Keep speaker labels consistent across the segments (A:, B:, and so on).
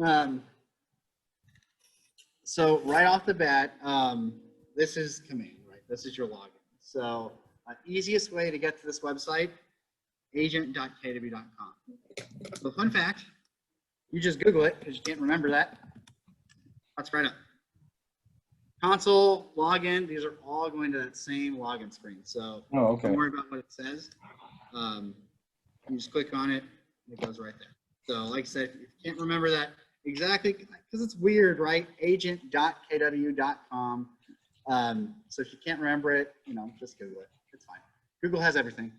A: Um, so right off the bat, this is command, right? This is your login. So easiest way to get to this website, agent.kw.com. So fun fact, you just Google it because you can't remember that. That's right up. Console, login, these are all going to that same login screen. So don't worry about what it says. You just click on it, and it goes right there. So like I said, if you can't remember that exactly, because it's weird, right? Agent.kw.com. So if you can't remember it, just Google it. It's fine. Google has everything.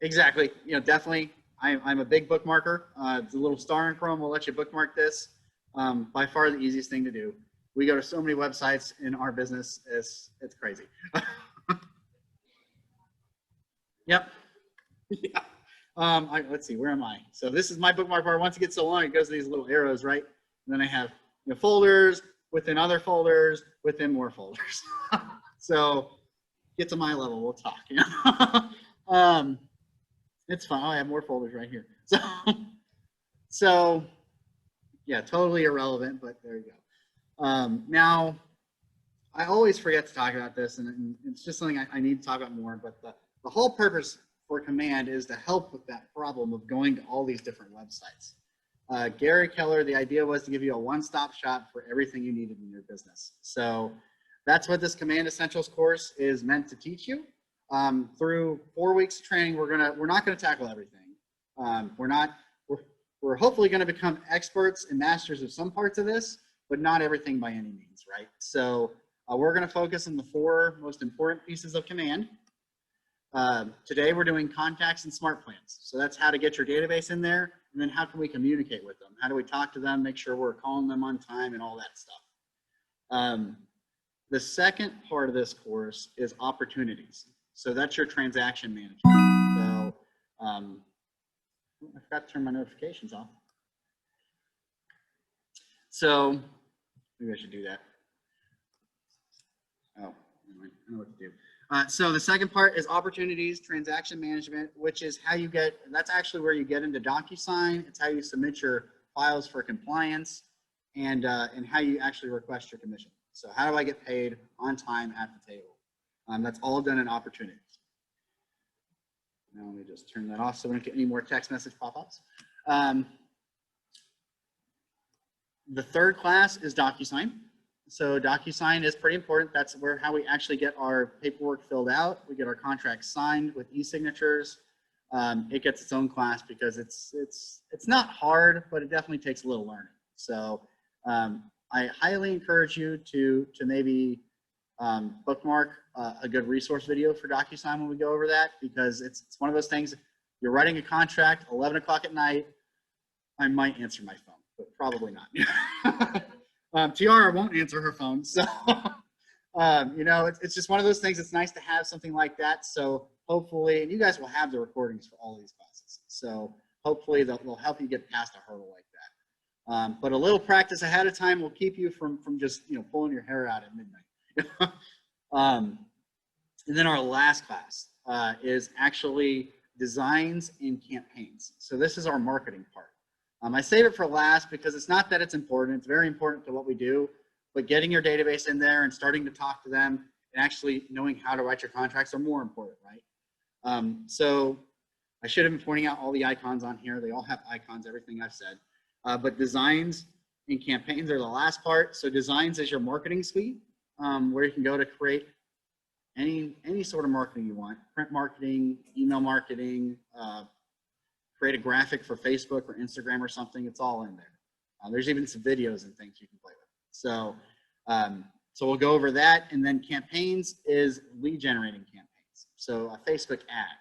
A: Exactly. Definitely. I'm a big bookmarker. It's a little star in Chrome will let you bookmark this. By far the easiest thing to do. We go to so many websites in our business, it's crazy. Yep. Yeah. Let's see, where am I? So this is my bookmark bar. Once it gets so long, it goes to these little arrows, right? And then I have folders within other folders within more folders. So get to my level, we'll talk. It's fine. I have more folders right here. So yeah, totally irrelevant, but there you go. Now, I always forget to talk about this, and it's just something I need to talk about more, but the whole purpose for Command is to help with that problem of going to all these different websites. Gary Keller, the idea was to give you a one-stop shop for everything you needed in your business. So that's what this Command Essentials course is meant to teach you. Through 4 weeks of training, we're not gonna tackle everything. We're hopefully gonna become experts and masters of some parts of this, but not everything by any means, right? So we're gonna focus on the 4 most important pieces of Command. Today we're doing Contacts and Smartplans. So that's how to get your database in there, and then how can we communicate with them? How do we talk to them, make sure we're calling them on time and all that stuff. The second part of this course is opportunities. So that's your transaction management. So I forgot to turn my notifications off. So maybe I should do that. Oh, anyway, I know what to do. So the second part is opportunities, transaction management, which is how you get, that's actually where you get into DocuSign. It's how you submit your files for compliance and how you actually request your commission. So how do I get paid on time at the table? That's all done in opportunities. Now let me just turn that off so we don't get any more text message pop-ups. The third class is DocuSign. So DocuSign is pretty important. That's how we actually get our paperwork filled out. We get our contracts signed with e-signatures. It gets its own class because it's not hard, but it definitely takes a little learning. So I highly encourage you to maybe bookmark a good resource video for DocuSign when we go over that, because it's one of those things. You're writing a contract 11 o'clock at night. I might answer my phone, but probably not. Tiara won't answer her phone, so it's just one of those things. It's nice to have something like that. So hopefully, and you guys will have the recordings for all these classes. So hopefully they'll help you get past a hurdle like that. But a little practice ahead of time will keep you from just pulling your hair out at midnight. And then our last class is actually designs and campaigns. So this is our marketing part. I save it for last because it's not that it's important. It's very important to what we do, but getting your database in there and starting to talk to them and actually knowing how to write your contracts are more important, right? So I should have been pointing out all the icons on here. They all have icons, everything I've said. But designs and campaigns are the last part. So designs is your marketing suite, where you can go to create any sort of marketing you want, print marketing, email marketing, create a graphic for Facebook or Instagram or something. It's all in there. There's even some videos and things you can play with. So, so we'll go over that. And then campaigns is lead generating campaigns. So a Facebook ad,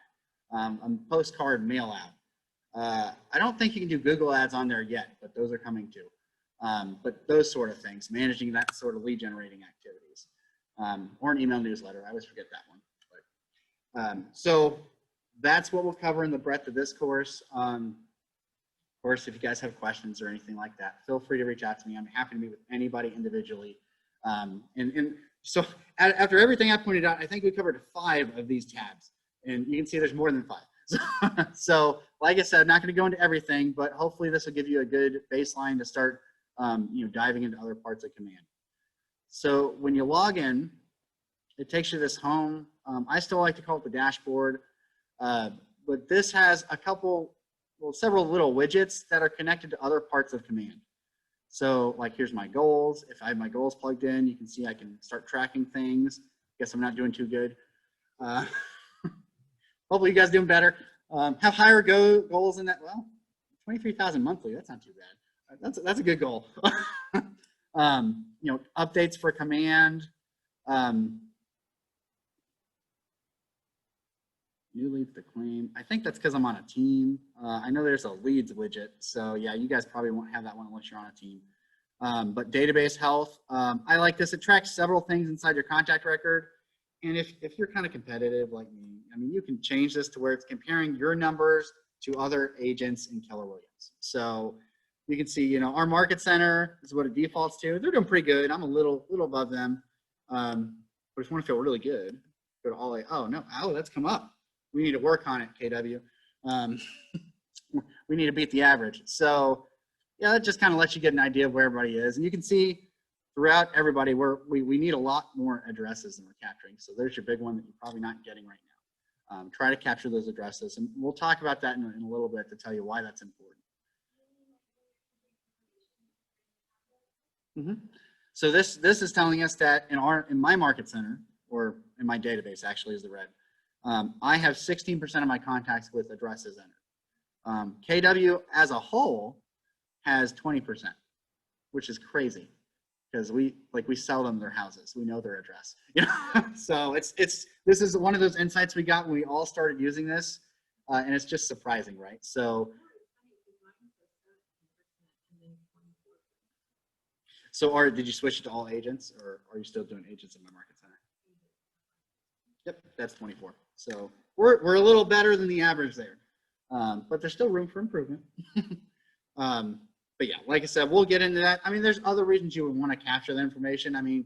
A: a postcard mail out. I don't think you can do Google ads on there yet, but those are coming too. But those sort of things, managing that sort of lead generating activities, or an email newsletter. I always forget that one. But, so that's what we'll cover in the breadth of this course. Of course, if you guys have questions or anything like that, feel free to reach out to me. I'm happy to meet with anybody individually. And so after everything I pointed out, I think we covered 5 of these tabs, and you can see there's more than 5. So like I said, I'm not going to go into everything, but hopefully this will give you a good baseline to start, diving into other parts of command. So when you log in, it takes you to this home. I still like to call it the dashboard, but this has several little widgets that are connected to other parts of command. So like here's my goals. If I have my goals plugged in, you can see I can start tracking things. Guess I'm not doing too good. Hopefully you guys are doing better. Have higher goals in that. Well, 23,000 monthly. That's not too bad. That's a good goal. Updates for command. New leads to claim. I think that's because I'm on a team. I know there's a leads widget. So yeah, you guys probably won't have that one unless you're on a team. But database health. I like this. It tracks several things inside your contact record. And if you're kind of competitive like me, I mean, you can change this to where it's comparing your numbers to other agents in Keller Williams. So you can see, our market center is what it defaults to. They're doing pretty good. I'm a little above them. But I just want to feel really good. Go to oh, that's come up. We need to work on it, KW. We need to beat the average. So yeah, that just kind of lets you get an idea of where everybody is. And you can see throughout everybody, we need a lot more addresses than we're capturing. So there's your big one that you're probably not getting right now. Try to capture those addresses. And we'll talk about that in a little bit to tell you why that's important. So this is telling us that in my market center, or in my database actually is the red, I have 16% of my contacts with addresses entered. KW as a whole has 20%, which is crazy because we sell them their houses. We know their address. So this is one of those insights we got when we all started using this, and it's just surprising, right? So did you switch it to all agents, or are you still doing agents in my market center? Yep, that's 24. So we're a little better than the average there, but there's still room for improvement. But yeah, like I said, we'll get into that. I mean, there's other reasons you would want to capture the information. I mean,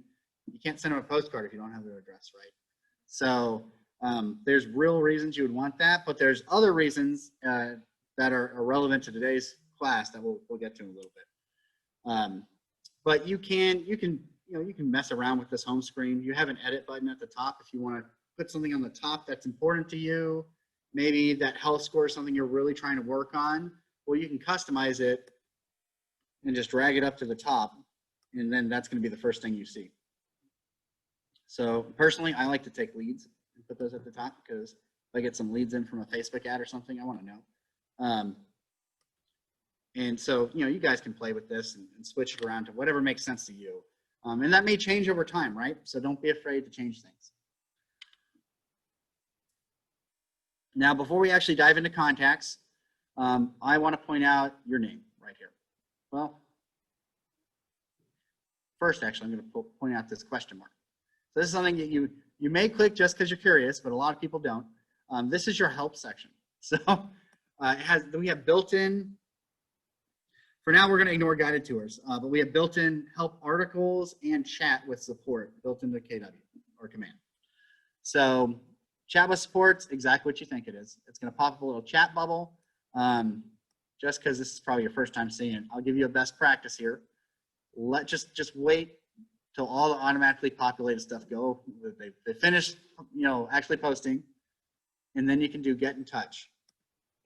A: you can't send them a postcard if you don't have their address, right? So there's real reasons you would want that, but there's other reasons that are relevant to today's class that we'll get to in a little bit. But you can mess around with this home screen. You have an edit button at the top if you want to put something on the top that's important to you. Maybe that health score is something you're really trying to work on. Well, you can customize it and just drag it up to the top, and then that's going to be the first thing you see. So personally, I like to take leads and put those at the top because if I get some leads in from a Facebook ad or something, I want to know. And so, you guys can play with this and switch it around to whatever makes sense to you. And that may change over time, right? So don't be afraid to change things. Now, before we actually dive into contacts, I want to point out your name right here. Well, first, actually, I'm going to point out this question mark. So this is something that you may click just because you're curious, but a lot of people don't. This is your help section. So we have built-in. For now, we're going to ignore guided tours, but we have built-in help articles and chat with support built into KW or command. So chat with support's exactly what you think it is. It's going to pop up a little chat bubble. Just because this is probably your first time seeing it, I'll give you a best practice here. Just wait till all the automatically populated stuff go. They finish, actually posting, and then you can do get in touch.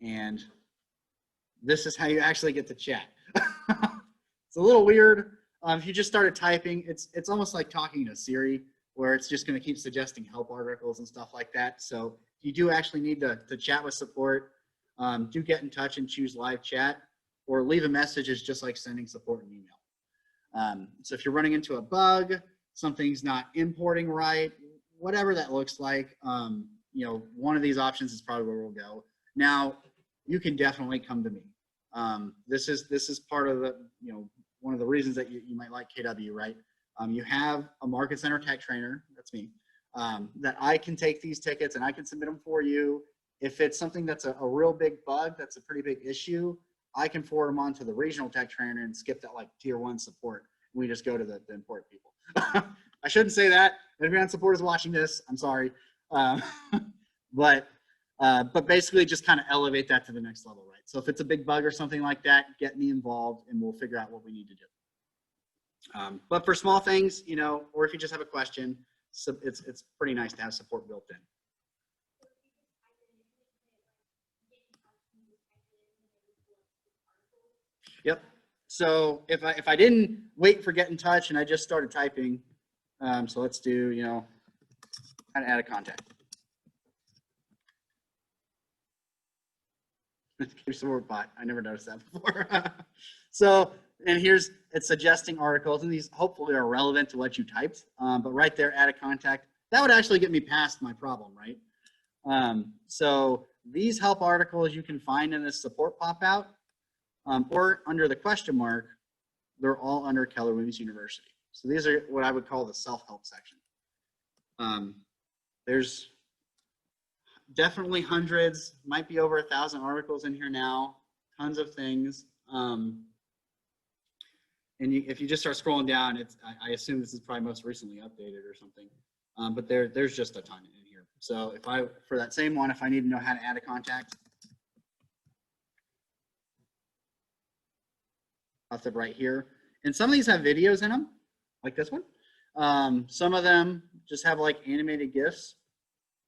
A: And this is how you actually get to chat. It's a little weird. If you just started typing, it's almost like talking to Siri, where it's just going to keep suggesting help articles and stuff like that. So you do actually need to chat with support. Do get in touch and choose live chat, or leave a message is just like sending support an email. So if you're running into a bug, something's not importing right, whatever that looks like, one of these options is probably where we'll go. Now, you can definitely come to me. This is part of the, one of the reasons that you might like KW, right? You have a market center tech trainer, that's me, that I can take these tickets and I can submit them for you. If it's something that's a real big bug, that's a pretty big issue, I can forward them on to the regional tech trainer and skip that like tier 1 support. We just go to the important people. I shouldn't say that. If everyone support is watching this, I'm sorry. But But basically just kind of elevate that to the next level, right? So if it's a big bug or something like that, get me involved and we'll figure out what we need to do. But for small things, you know, or if you just have a question, so it's pretty nice to have support built in. Yep. So if I didn't wait for get in touch and I just started typing, so let's do, you know, how to add a contact. Here's the word bot. I never noticed that before. So, and here's, it's suggesting articles, and these hopefully are relevant to what you typed. But right there, add a contact. That would actually get me past my problem, right? So these help articles you can find in this support pop-out, or under the question mark, they're all under Keller Williams University. So these are what I would call the self-help section. There's definitely hundreds, might be over 1,000 articles in here now, tons of things. And if you just start scrolling down, I assume this is probably most recently updated or something. But there's just a ton in here. So for that same one, if I need to know how to add a contact, I'll flip right here. And some of these have videos in them, like this one. Some of them just have like animated GIFs.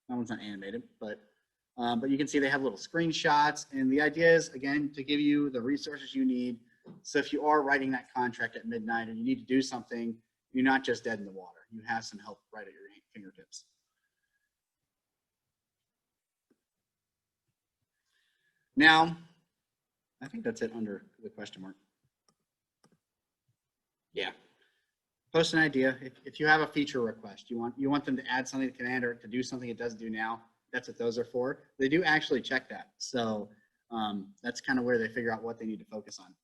A: That one's not animated, but you can see they have little screenshots. And the idea is, again, to give you the resources you need. So if you are writing that contract at midnight and you need to do something, you're not just dead in the water. You have some help right at your fingertips. Now, I think that's it under the question mark. Yeah. Post an idea. If you have a feature request, you want them to add something to command or to do something it doesn't do now, that's what those are for. They do actually check that. So that's kind of where they figure out what they need to focus on.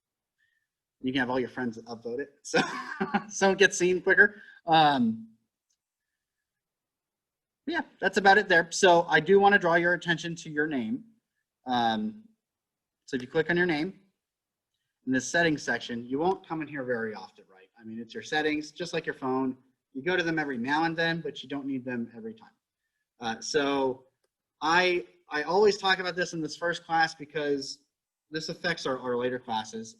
A: You can have all your friends upvote it, so it gets seen quicker. Yeah, that's about it there. So I do want to draw your attention to your name. So if you click on your name in the settings section, you won't come in here very often, right? I mean, it's your settings, just like your phone. You go to them every now and then, but you don't need them every time. So I always talk about this in this first class because this affects our later classes.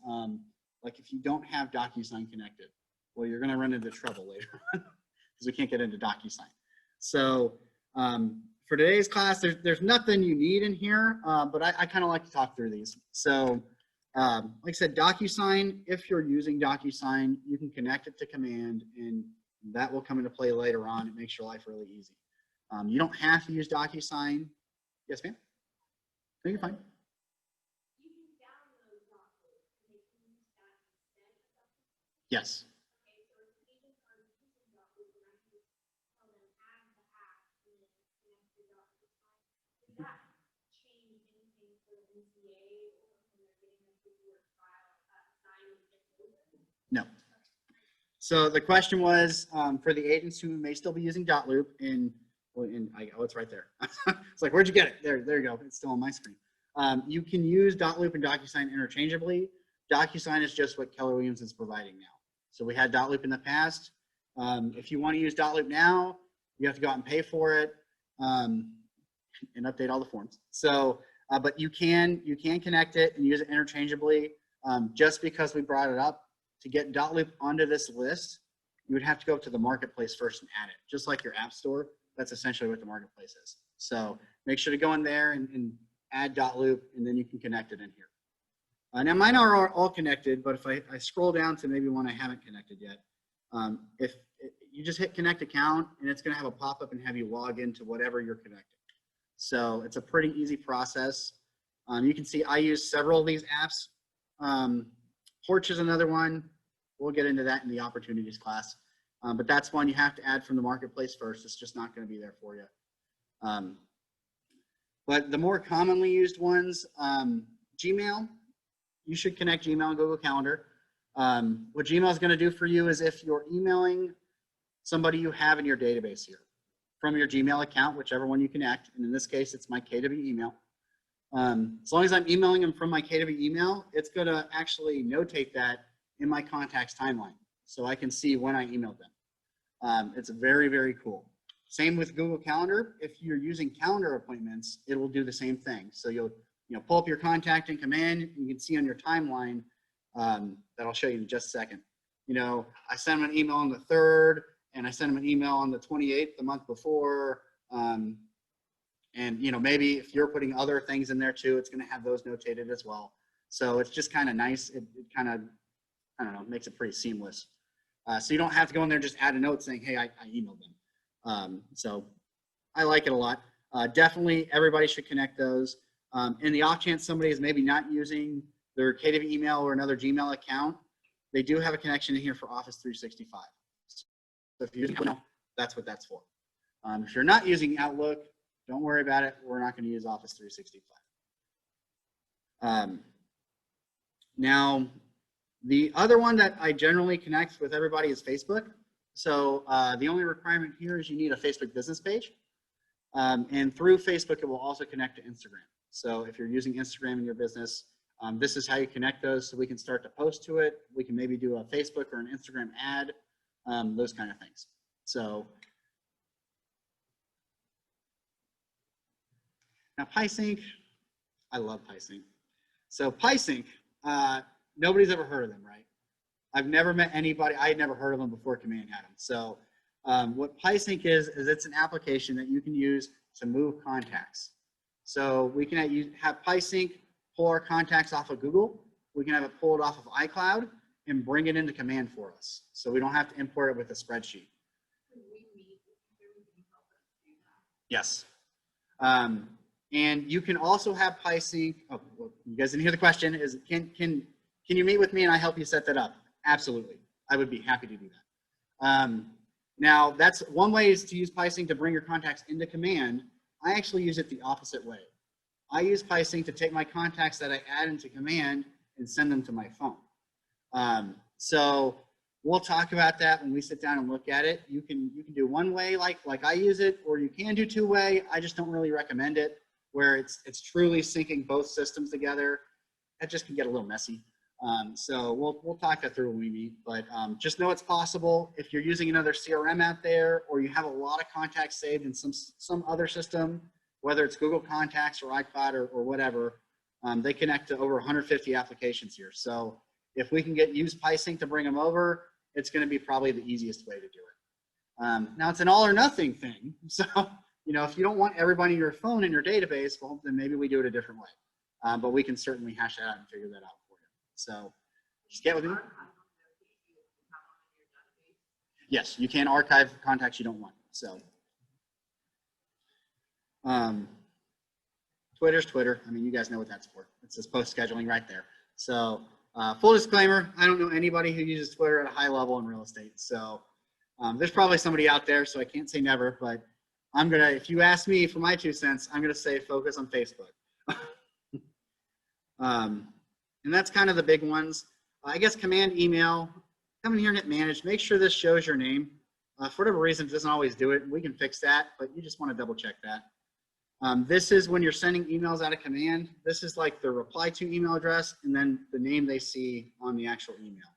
A: Like if you don't have DocuSign connected, well, you're going to run into trouble later because we can't get into DocuSign. So for today's class, there's nothing you need in here, but I kind of like to talk through these. So like I said, DocuSign, if you're using DocuSign, you can connect it to command and that will come into play later on. It makes your life really easy. You don't have to use DocuSign. Yes, ma'am? No, you're fine. Yes. No. So the question was for the agents who may still be using .loop oh, it's right there. It's like, where'd you get it? There you go. It's still on my screen. You can use .loop and DocuSign interchangeably. DocuSign is just what Keller Williams is providing now. So we had .loop in the past. If you want to use .loop now, you have to go out and pay for it and update all the forms. So, but you can connect it and use it interchangeably. Just because we brought it up, to get .loop onto this list, you would have to go to the marketplace first and add it. Just like your app store, that's essentially what the marketplace is. So make sure to go in there and add .loop, and then you can connect it in here. Now mine are all connected, but if I scroll down to maybe one I haven't connected yet, if you just hit connect account, and it's gonna have a pop-up and have you log into whatever you're connecting. So it's a pretty easy process. You can see I use several of these apps. Porch is another one. We'll get into that in the opportunities class. But that's one you have to add from the marketplace first. It's just not going to be there for you. But the more commonly used ones, Gmail, you should connect Gmail and Google Calendar. What Gmail is going to do for you is if you're emailing somebody you have in your database here from your Gmail account, whichever one you connect, and in this case, it's my KW email. As long as I'm emailing them from my KW email, it's going to actually notate that in my contacts timeline so I can see when I emailed them. It's very, very cool. Same with Google Calendar. If you're using calendar appointments, it will do the same thing. So you'll pull up your contact in command. You can see on your timeline that I'll show you in just a second. I sent them an email on the 3rd, and I sent them an email on the 28th, the month before. And maybe if you're putting other things in there too, it's going to have those notated as well. So it's just kind of nice. It kind of, I don't know, makes it pretty seamless. So you don't have to go in there and just add a note saying, hey, I emailed them. So I like it a lot. Definitely everybody should connect those. In the off chance somebody is maybe not using their KW email or another Gmail account, they do have a connection in here for Office 365. So if you're using Outlook, that's what that's for. If you're not using Outlook, don't worry about it. We're not going to use Office 365. Now, the other one that I generally connect with everybody is Facebook. So the only requirement here is you need a Facebook business page. And through Facebook, it will also connect to Instagram. So if you're using Instagram in your business, this is how you connect those so we can start to post to it. We can maybe do a Facebook or an Instagram ad, those kind of things. So now PieSync, I love PieSync. So PieSync, nobody's ever heard of them, right? I've never met anybody, I had never heard of them before Command had them. So what PieSync is it's an application that you can use to move contacts. So we can have PieSync pull our contacts off of Google. We can have it pulled off of iCloud and bring it into Command for us. So we don't have to import it with a spreadsheet. Yes. And you can also have PieSync. Oh, well, you guys didn't hear the question. Is can you meet with me and I help you set that up? Absolutely. I would be happy to do that. Now, that's one way is to use PieSync to bring your contacts into Command. I actually use it the opposite way. I use PieSync to take my contacts that I add into Command and send them to my phone. So we'll talk about that when we sit down and look at it. You can do one way like I use it, or you can do two way. I just don't really recommend it, where it's truly syncing both systems together. That just can get a little messy. So we'll talk that through when we meet, but just know it's possible. If you're using another CRM out there, or you have a lot of contacts saved in some other system, whether it's Google Contacts or iCloud or whatever, they connect to over 150 applications here. So if we can use PieSync to bring them over, it's going to be probably the easiest way to do it. Now it's an all or nothing thing. So, if you don't want everybody in your phone in your database, well, then maybe we do it a different way. But we can certainly hash that out and figure that out for you. So just get with me. Yes, you can archive contacts you don't want. So Twitter's Twitter. I mean, you guys know what that's for. It's just post scheduling right there. So full disclaimer, I don't know anybody who uses Twitter at a high level in real estate. So there's probably somebody out there, so I can't say never, but if you ask me for my 2 cents, I'm gonna say focus on Facebook. And that's kind of the big ones. I guess Command email, come in here and hit manage. Make sure this shows your name. For whatever reason, it doesn't always do it. We can fix that, but you just want to double check that. This is when you're sending emails out of Command. This is like the reply to email address and then the name they see on the actual email.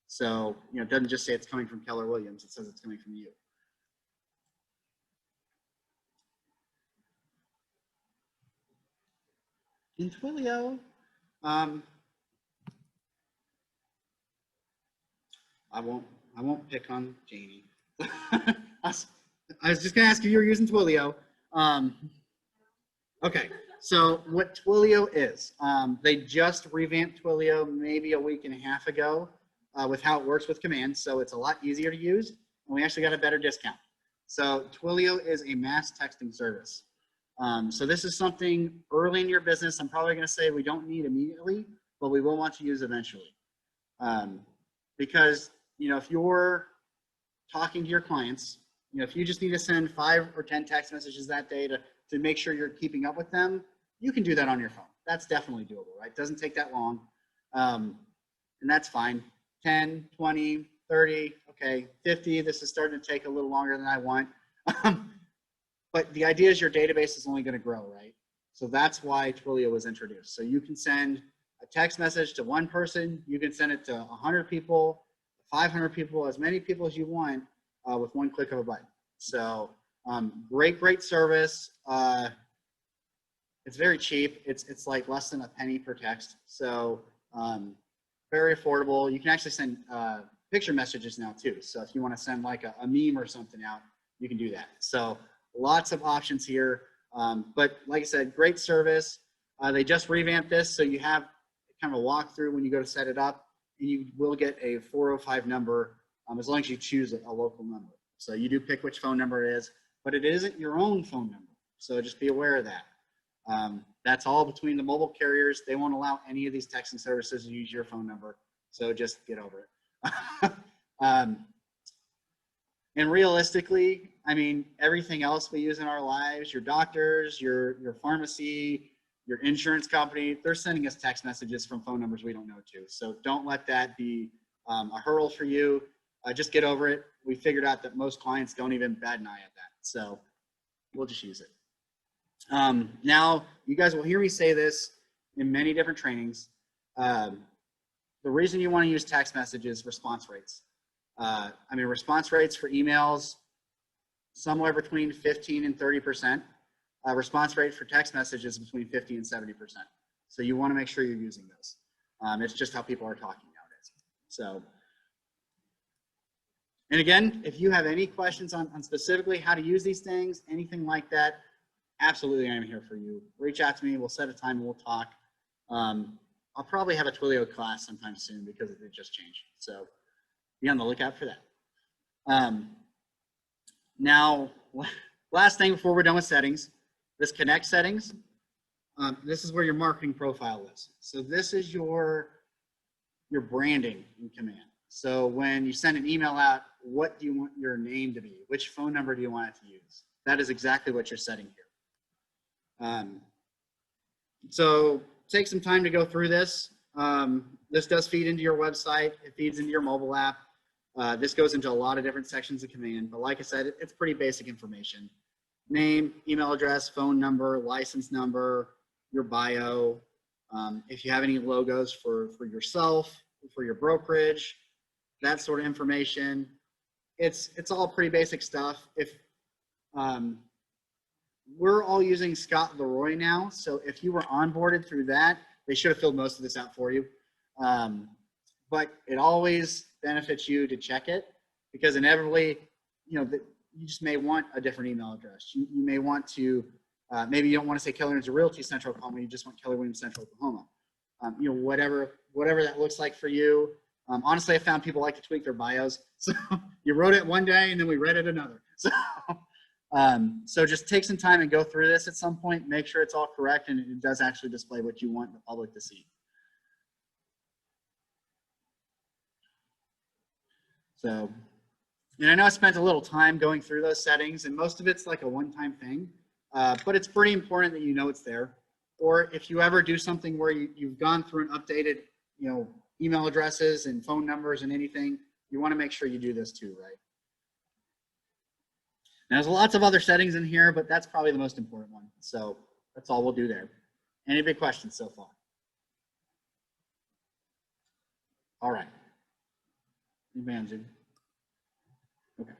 A: So, it doesn't just say it's coming from Keller Williams. It says it's coming from you. In Twilio, I won't pick on Janie. I was just gonna ask if you were using Twilio. Okay, so what Twilio is, they just revamped Twilio maybe a week and a half ago with how it works with Command, so it's a lot easier to use, and we actually got a better discount. So Twilio is a mass texting service. So this is something early in your business. I'm probably gonna say we don't need immediately, but we will want to use eventually. Because if you're talking to your clients, if you just need to send 5 or 10 text messages that day to make sure you're keeping up with them, you can do that on your phone. That's definitely doable, right? It doesn't take that long. And that's fine. 10, 20, 30, okay, 50. This is starting to take a little longer than I want. But the idea is your database is only going to grow, right? So that's why Twilio was introduced. So you can send a text message to one person. You can send it to 100 people, 500 people, as many people as you want with one click of a button. So Great service. It's very cheap. It's like less than a penny per text. So very affordable. You can actually send picture messages now too. So if you want to send like a meme or something out, you can do that. So lots of options here. But like I said, great service. They just revamped this, so you have kind of a walkthrough when you go to set it up, and you will get a 405 number as long as you choose a local number. So you do pick which phone number it is, but it isn't your own phone number. So just be aware of that. That's all between the mobile carriers. They won't allow any of these texting services to use your phone number. So just get over it. And realistically, I mean, everything else we use in our lives, your doctors, your pharmacy, your insurance company, they're sending us text messages from phone numbers we don't know too. So don't let that be a hurdle for you. Just get over it. We figured out that most clients don't even bat an eye at that. So we'll just use it. Now, you guys will hear me say this in many different trainings. The reason you want to use text messages, response rates. I mean, response rates for emails, somewhere between 15 and 30%. Response rate for text messages between 50 and 70%. So you want to make sure you're using those. It's just how people are talking nowadays. So, and again, if you have any questions on specifically how to use these things, anything like that, absolutely I'm here for you. Reach out to me. We'll set a time and we'll talk. I'll probably have a Twilio class sometime soon because it just changed. So be on the lookout for that. Now, last thing before we're done with settings, this connect settings, this is where your marketing profile is. So this is your branding in command. So when you send an email out, what do you want your name to be? Which phone number do you want it to use? That is exactly what you're setting here. So take some time to go through this. This does feed into your website. It feeds into your mobile app. This goes into a lot of different sections of command, but like I said, it's pretty basic information. Name, email address, phone number, license number, your bio. If you have any logos for yourself, for your brokerage, that sort of information. It's all pretty basic stuff. If we're all using Scott Leroy now, so if you were onboarded through that, they should have filled most of this out for you. But it always benefits you to check it because inevitably, you know, you just may want a different email address. You may want to, maybe you don't want to say Keller Williams Realty Central Oklahoma, you just want Keller Williams Central Oklahoma. You know, whatever that looks like for you. Honestly, I found people like to tweak their bios. So you wrote it one day and then we read it another. So, so just take some time and go through this at some point, make sure it's all correct and it does actually display what you want the public to see. So, and I know I spent a little time going through those settings and most of it's like a one-time thing, but it's pretty important that you know it's there. Or if you ever do something where you've gone through and updated, you know, email addresses and phone numbers and anything, you want to make sure you do this too, right? Now, there's lots of other settings in here, but that's probably the most important one. So that's all we'll do there. Any big questions so far? All right. Okay.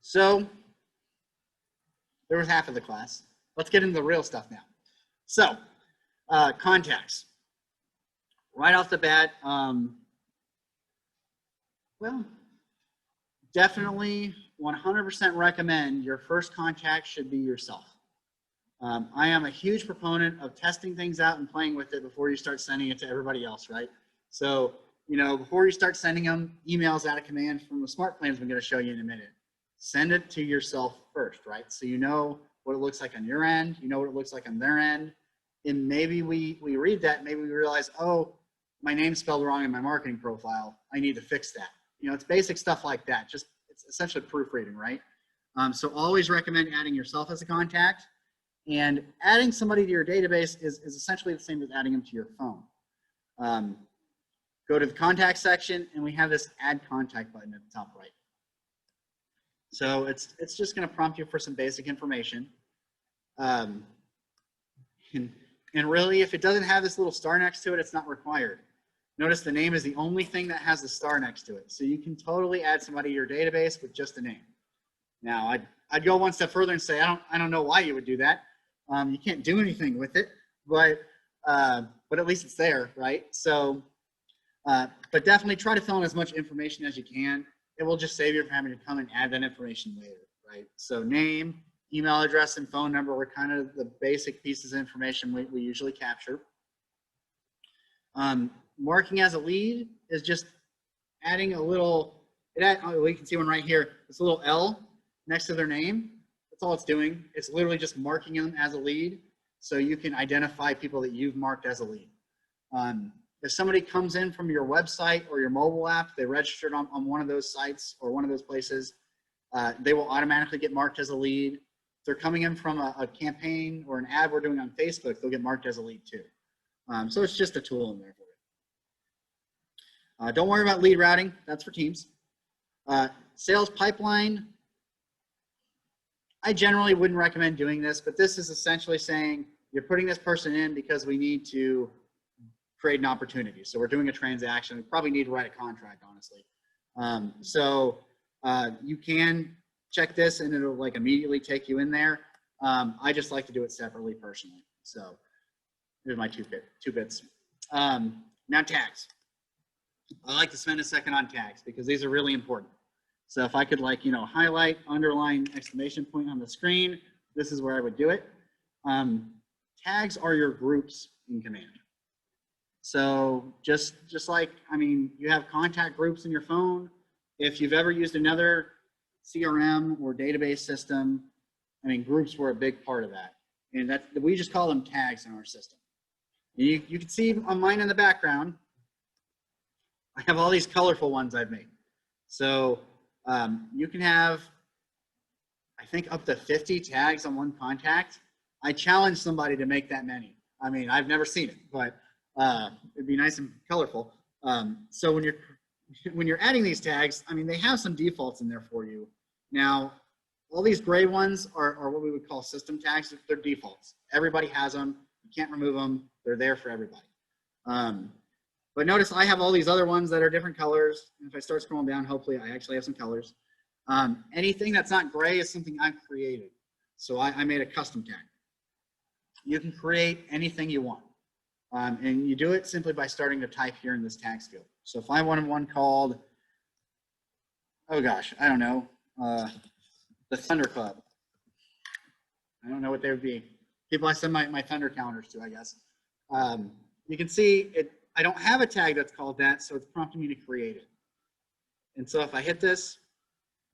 A: So there was half of the class. Let's get into the real stuff now. So contacts. Right off the bat, well, definitely 100% recommend your first contact should be yourself. I am a huge proponent of testing things out and playing with it before you start sending it to everybody else, right? So, you know, before you start sending them emails out of command from the smart plans I'm going to show you in a minute, send it to yourself first, right? So you know what it looks like on your end, you know what it looks like on their end, and maybe we read that, maybe we realize, oh, my name's spelled wrong in my marketing profile, I need to fix that. You know, it's basic stuff like that, just it's essentially proofreading, right? So always recommend adding yourself as a contact, and adding somebody to your database is essentially the same as adding them to your phone. Go to the contact section and we have this add contact button at the top right. So it's just going to prompt you for some basic information. And really, if it doesn't have this little star next to it, it's not required. Notice the name is the only thing that has the star next to it. So you can totally add somebody to your database with just a name. Now, I'd go one step further and say, I don't know why you would do that. You can't do anything with it, but at least it's there, right? So, but definitely try to fill in as much information as you can. It will just save you from having to come and add that information later, right? So name, email address, and phone number were kind of the basic pieces of information we usually capture. Marking as a lead is just adding a little, we can see one right here. It's a little L next to their name. That's all it's doing. It's literally just marking them as a lead so you can identify people that you've marked as a lead. If somebody comes in from your website or your mobile app, they registered on one of those sites or one of those places, they will automatically get marked as a lead. If they're coming in from a campaign or an ad we're doing on Facebook, they'll get marked as a lead too. So it's just a tool in there for you. Don't worry about lead routing. That's for teams. Sales pipeline. I generally wouldn't recommend doing this, but this is essentially saying you're putting this person in because we need to create an opportunity. So we're doing a transaction. We probably need to write a contract, honestly. You can check this and it'll like immediately take you in there. I just like to do it separately personally. So here's my two bits. Now tags. I like to spend a second on tags because these are really important. So if I could highlight, underline, exclamation point on the screen, this is where I would do it. Tags are your groups in command. So just like, you have contact groups in your phone. If you've ever used another CRM or database system, groups were a big part of that. And we just call them tags in our system. You can see on mine in the background, I have all these colorful ones I've made. So you can have, I think, up to 50 tags on one contact. I challenge somebody to make that many. I've never seen it, but it'd be nice and colorful. So when you're adding these tags, they have some defaults in there for you. Now, all these gray ones are what we would call system tags. They're defaults. Everybody has them. You can't remove them. They're there for everybody. But notice I have all these other ones that are different colors. And if I start scrolling down, hopefully I actually have some colors. Anything that's not gray is something I've created. So I made a custom tag. You can create anything you want. And you do it simply by starting to type here in this tags field. So if I wanted one called, oh gosh, I don't know, the Thunder Club. I don't know what they would be. People I send my Thunder counters to, I guess. You can see I don't have a tag that's called that, so it's prompting me to create it. And so if I hit this,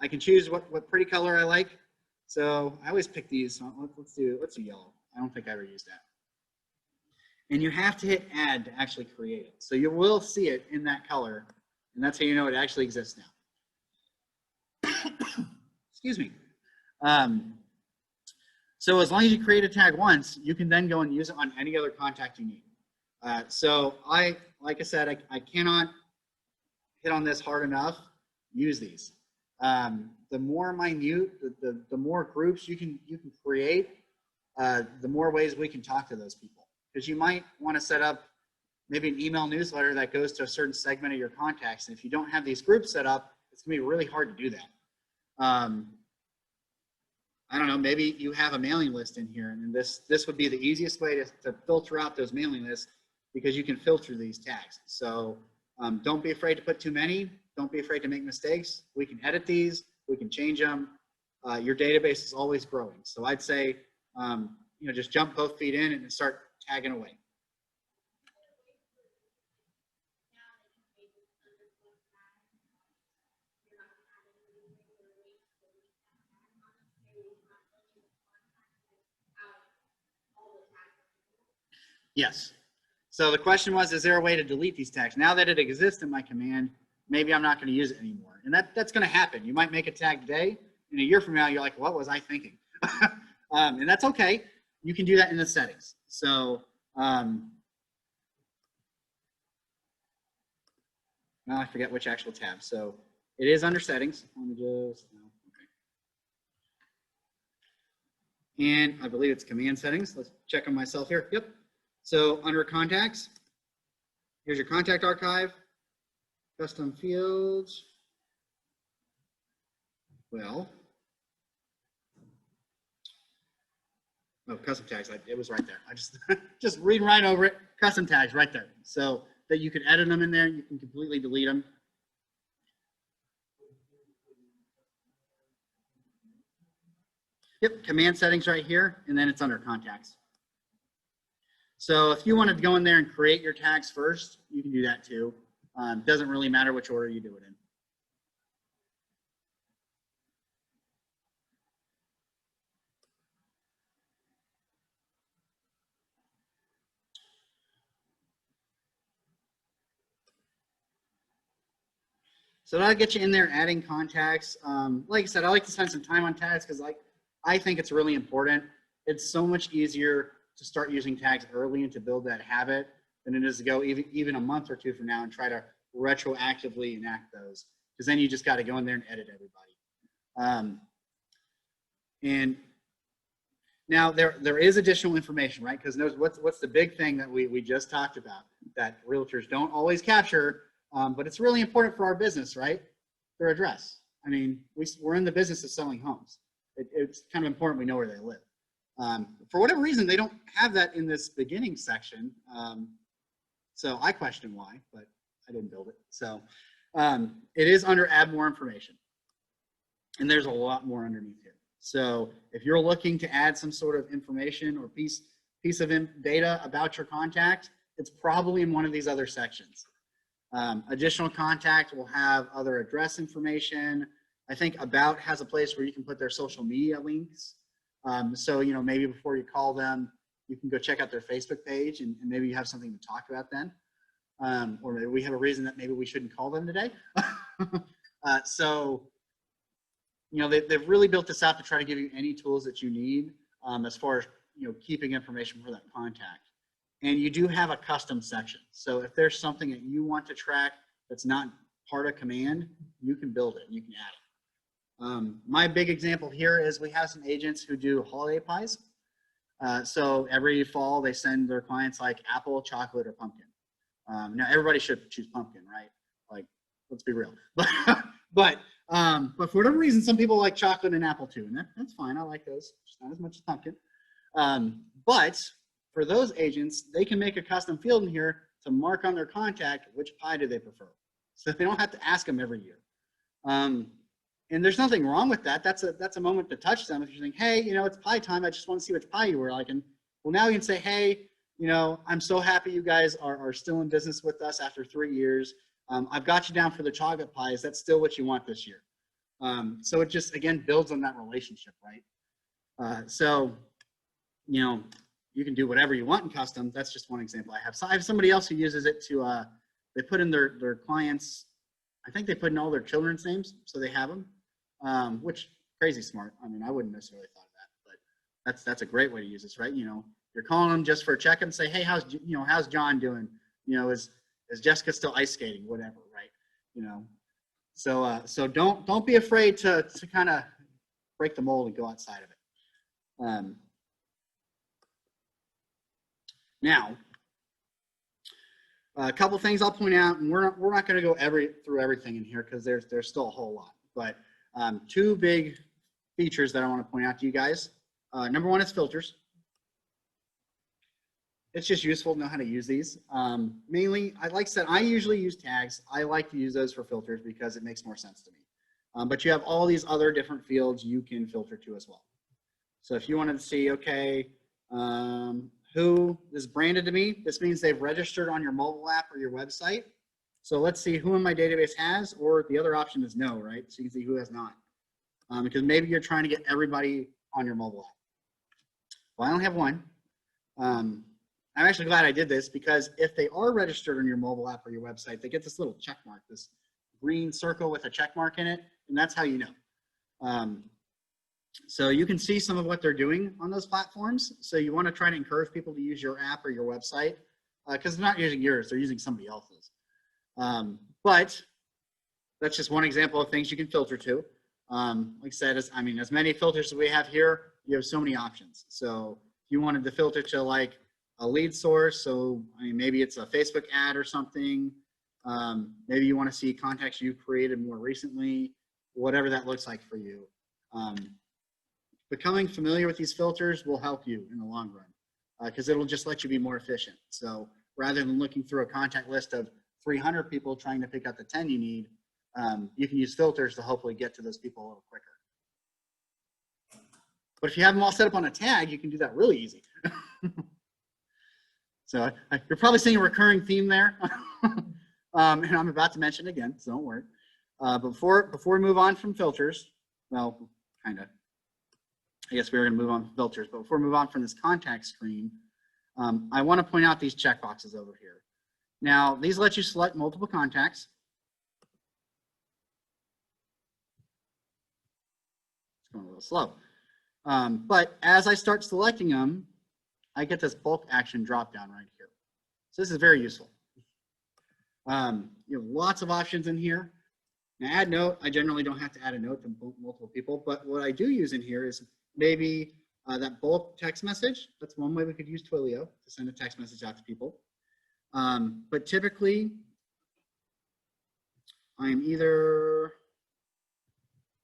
A: I can choose what pretty color I like. So I always pick these. So let's do yellow. I don't think I ever used that. And you have to hit add to actually create it. So you will see it in that color, and that's how you know it actually exists now. Excuse me. So as long as you create a tag once, you can then go and use it on any other contact you need. So like I said, I cannot hit on this hard enough. Use these. The more minute, the more groups you can create, the more ways we can talk to those people. Because you might want to set up maybe an email newsletter that goes to a certain segment of your contacts. And if you don't have these groups set up, it's going to be really hard to do that. I don't know, maybe you have a mailing list in here, and this would be the easiest way to filter out those mailing lists because you can filter these tags. So don't be afraid to put too many. Don't be afraid to make mistakes. We can edit these. We can change them. Your database is always growing. So I'd say, just jump both feet in and start tagging away. Yes. So the question was, is there a way to delete these tags? Now that it exists in my command, maybe I'm not going to use it anymore. And that's going to happen. You might make a tag today, and a year from now, you're like, what was I thinking? And that's okay. You can do that in the settings. So now I forget which actual tab. So it is under settings. Let me just, okay. And I believe it's command settings. Let's check on myself here. Yep. So under contacts, here's your contact archive, custom fields. Well, Oh, custom tags, it was right there. I just, just read right over it, custom tags right there. So that you can edit them in there, you can completely delete them. Yep, command settings right here, and then it's under contacts. So if you wanted to go in there and create your tags first, you can do that too. Doesn't really matter which order you do it in. So that'll get you in there adding contacts. Like I said, I like to spend some time on tags because I think it's really important. It's so much easier to start using tags early and to build that habit than it is to go even a month or two from now and try to retroactively enact those. Because then you just got to go in there and edit everybody. And now there is additional information, right? Because what's the big thing that we just talked about that realtors don't always capture, but it's really important for our business, right? Their address. I mean, we're in the business of selling homes. It's kind of important we know where they live. For whatever reason, they don't have that in this beginning section. So I question why, but I didn't build it. So it is under add more information. And there's a lot more underneath here. So if you're looking to add some sort of information or piece of data about your contact, it's probably in one of these other sections. Additional contact will have other address information. I think about has a place where you can put their social media links. So, you know, maybe before you call them, you can go check out their Facebook page and maybe you have something to talk about then. Or maybe we have a reason that maybe we shouldn't call them today. So, you know, they've really built this out to try to give you any tools that you need as far as, you know, keeping information for that contact. And you do have a custom section. So if there's something that you want to track that's not part of command, you can build it and you can add it. My big example here is we have some agents who do holiday pies. So every fall they send their clients like apple, chocolate, or pumpkin. Now everybody should choose pumpkin, right? Like, let's be real. But for whatever reason, some people like chocolate and apple too, and that's fine. I like those, just not as much as pumpkin. But for those agents, they can make a custom field in here to mark on their contact which pie do they prefer, so they don't have to ask them every year. And there's nothing wrong with that. That's a moment to touch them. If you're saying, hey, you know, it's pie time, I just want to see which pie you were like. And well, now you can say, hey, you know, I'm so happy you guys are still in business with us after 3 years. I've got you down for the chocolate pie. Is that still what you want this year? So it just, again, builds on that relationship, right? So, you know, you can do whatever you want in custom. That's just one example I have. So I have somebody else who uses it to, they put in their clients, I think they put in all their children's names, so they have them, which crazy smart. I mean, I wouldn't necessarily thought of that, but that's a great way to use this, right? You know, you're calling them just for a check and say, hey, how's John doing? You know, is Jessica still ice skating? Whatever, right? You know, so don't be afraid to kind of break the mold and go outside of it. Now, a couple things I'll point out, and we're not going to go through everything in here because there's still a whole lot. But two big features that I want to point out to you guys. Number one is filters. It's just useful to know how to use these. Mainly, like I said, I usually use tags. I like to use those for filters because it makes more sense to me. But you have all these other different fields you can filter to as well. So if you wanted to see, okay, who is branded to me, this means they've registered on your mobile app or your website. So let's see who in my database has, or the other option is no, right? So you can see who has not. Because maybe you're trying to get everybody on your mobile app. Well, I only have one. I'm actually glad I did this because if they are registered on your mobile app or your website, they get this little check mark, this green circle with a check mark in it, and that's how you know. So you can see some of what they're doing on those platforms. So you want to try to encourage people to use your app or your website because they're not using yours, they're using somebody else's. But that's just one example of things you can filter to. Like I said, as many filters as we have here, you have so many options. So if you wanted to filter to like a lead source, so I mean, maybe it's a Facebook ad or something. Maybe you want to see contacts you've created more recently, whatever that looks like for you. becoming familiar with these filters will help you in the long run because it'll just let you be more efficient. So rather than looking through a contact list of 300 people trying to pick out the 10 you need, you can use filters to hopefully get to those people a little quicker. But if you have them all set up on a tag, you can do that really easy. So you're probably seeing a recurring theme there. And I'm about to mention it again, so don't worry. Before we move on from filters, well, kind of, I guess we were going to move on from filters, but before we move on from this contact screen, I want to point out these checkboxes over here. Now, these let you select multiple contacts. It's going a little slow. But as I start selecting them, I get this bulk action drop down right here. So this is very useful. You have lots of options in here. Now, add note, I generally don't have to add a note to multiple people, but what I do use in here is maybe that bulk text message. That's one way we could use Twilio to send a text message out to people. But typically, I'm either,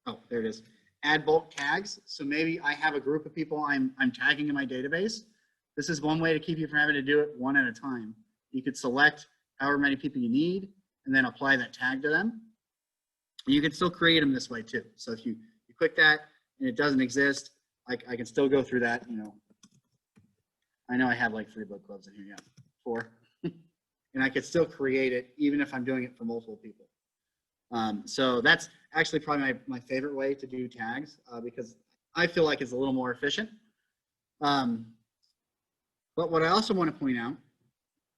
A: oh, there it is, add bulk tags. So maybe I have a group of people I'm tagging in my database. This is one way to keep you from having to do it one at a time. You could select however many people you need and then apply that tag to them. You can still create them this way too. So if you click that and it doesn't exist, I can still go through that, you know. I know I have like 3 book clubs in here, yeah, 4. And I could still create it even if I'm doing it for multiple people. So that's actually probably my favorite way to do tags because I feel like it's a little more efficient. But what I also want to point out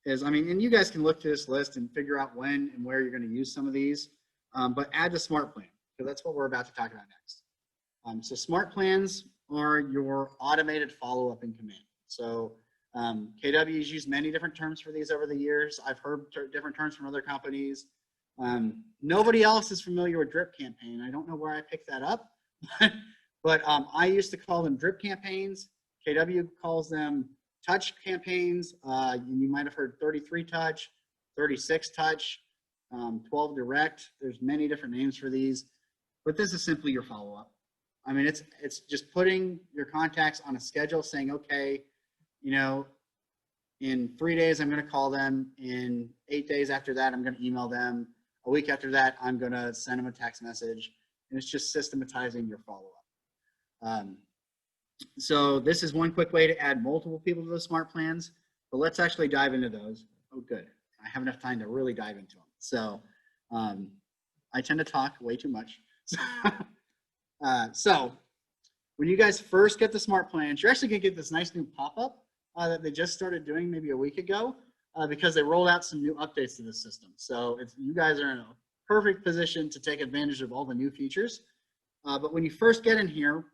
A: is, I mean, and you guys can look to this list and figure out when and where you're going to use some of these, but add the smart plan, because that's what we're about to talk about next. So smart plans are your automated follow-up in command. So KW's used many different terms for these over the years. I've heard different terms from other companies. Nobody else is familiar with drip campaign. I don't know where I picked that up, but I used to call them drip campaigns. KW calls them touch campaigns. You might have heard 33 touch, 36 touch, 12 direct. There's many different names for these, but this is simply your follow-up. I mean, it's just putting your contacts on a schedule saying, okay, you know, in 3 days, I'm going to call them. In 8 days after that, I'm going to email them. A week after that, I'm going to send them a text message. And it's just systematizing your follow-up. So this is one quick way to add multiple people to the smart plans, but let's actually dive into those. Oh, good. I have enough time to really dive into them. So I tend to talk way too much. So when you guys first get the smart plans, you're actually going to get this nice new pop-up that they just started doing maybe a week ago because they rolled out some new updates to the system. So you guys are in a perfect position to take advantage of all the new features. But when you first get in here,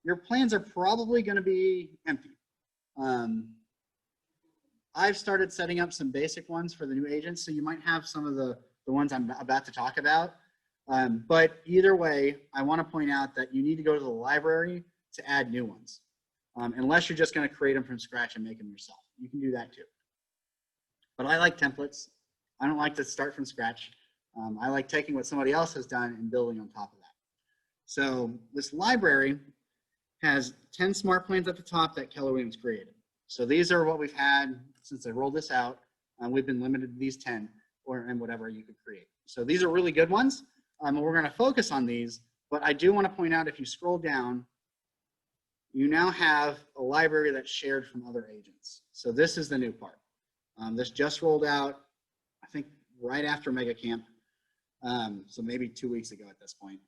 A: your plans are probably going to be empty. I've started setting up some basic ones for the new agents, so you might have some of the ones I'm about to talk about. But either way, I want to point out that you need to go to the library to add new ones, unless you're just going to create them from scratch and make them yourself. You can do that too. But I like templates. I don't like to start from scratch. I like taking what somebody else has done and building on top of that. So this library has 10 smart plans at the top that Keller Williams created. So these are what we've had since I rolled this out. We've been limited to these 10 and whatever you could create. So these are really good ones. And we're going to focus on these, but I do want to point out if you scroll down, you now have a library that's shared from other agents. So this is the new part. This just rolled out, I think, right after Mega Camp. So maybe 2 weeks ago at this point.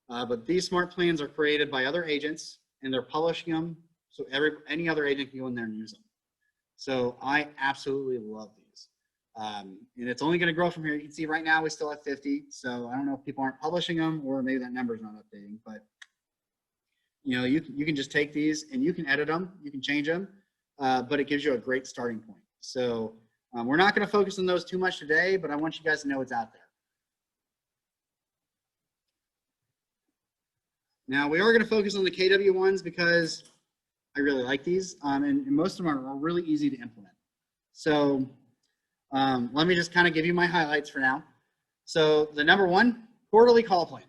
A: But these smart plans are created by other agents and they're publishing them so any other agent can go in there and use them. So I absolutely love these. And it's only going to grow from here. You can see right now we still have 50. So I don't know if people aren't publishing them or maybe that number is not updating. But you know, you can just take these and you can edit them. You can change them. But it gives you a great starting point. So we're not going to focus on those too much today, but I want you guys to know it's out there. Now we are going to focus on the KW ones because I really like these, and most of them are really easy to implement. So let me just kind of give you my highlights for now. So the number one, quarterly call plan.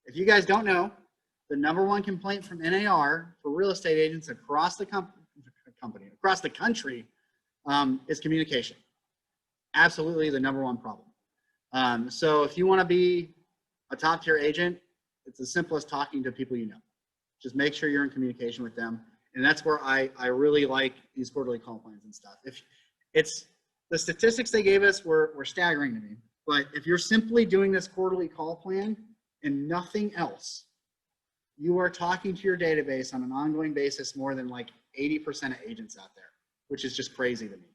A: If you guys don't know, the #1 complaint from NAR for real estate agents across the across the country is communication. Absolutely the #1 problem. So if you want to be a top tier agent, it's as simple as talking to people you know. Just make sure you're in communication with them. And that's where I really like these quarterly call plans and stuff. If it's the statistics they gave us were staggering to me, but if you're simply doing this quarterly call plan and nothing else, you are talking to your database on an ongoing basis more than like 80% of agents out there, which is just crazy to me.